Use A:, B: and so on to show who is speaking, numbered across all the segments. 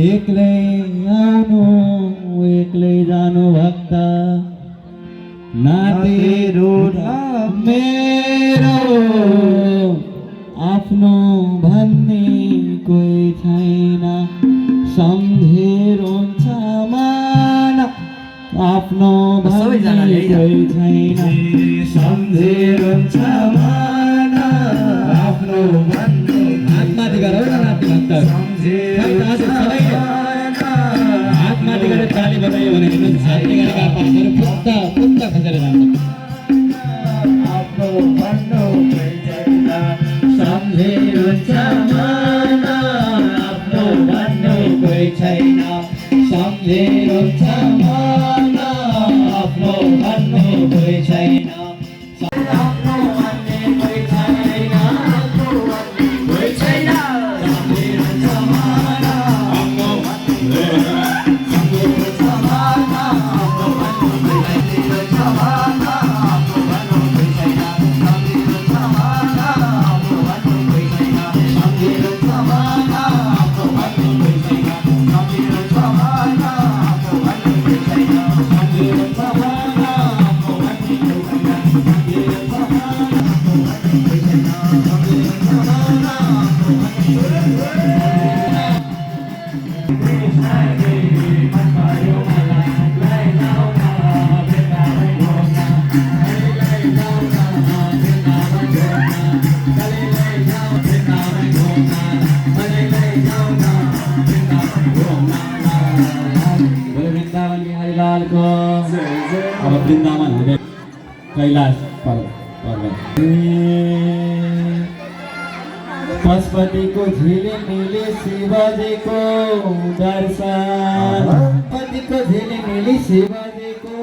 A: एक्लै आउनु एक्लै जानु भक्ता नातेरो मेरो आफ्नो भन्ने कोही छैन सम्झेरो छ मन आफ्नो भन्ने कोही छैन सम्झेरो छ मन आफ्नो भन्ने हातमाथि गर नाति भक्त हातमाथि गरेर ताली बजायो भने हेर्नुहोस् हातले गरेका पापहरू पुत्ता पुत्ता खसेर जान्छ आफ्नो भन्नु कोही छैन सम्झेरो छ मन आफ्नो भन्नु कोही छैन सम्झेरो छ मन आफ्नो भन्नु कोही छैन अब वृन्दावन हुँदै कैलाश पर्वत पशुपतिको झिलिमिली शिवजीको दर्शन पतिको झिलिमिली शिवजीको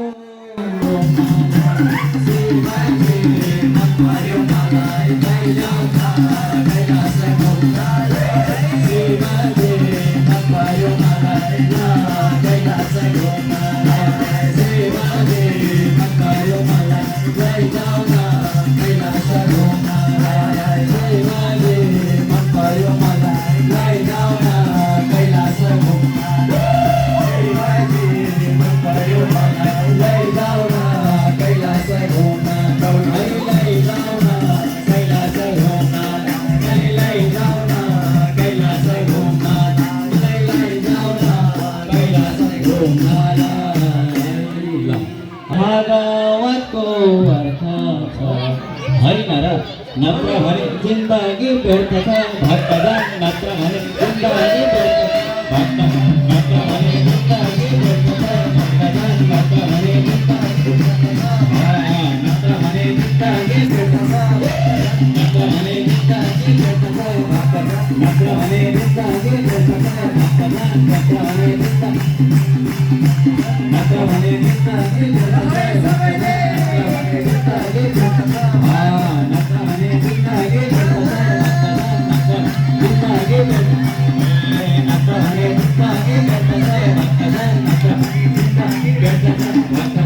A: भागवतको अर्थ छ होइन र नत्र भने जिन्दगी व्यर्थ छ भक्तजन नत्र भने जिन्दगी व्यर्थ भक्तजन नत्र भने जिन्दगी व्यर्थ छ भक्तजन नत्र भने जिन्दगी नत्र भने जिन्दगी व्यर्थ छ नत्र भने जिन्दगी व्यर्थ छ भक्तजन नत्र भने जिन्दगी व्यर्थ छ भक्तजन नत्र भने जिन्दगी नत्र भने जिन्दगी Get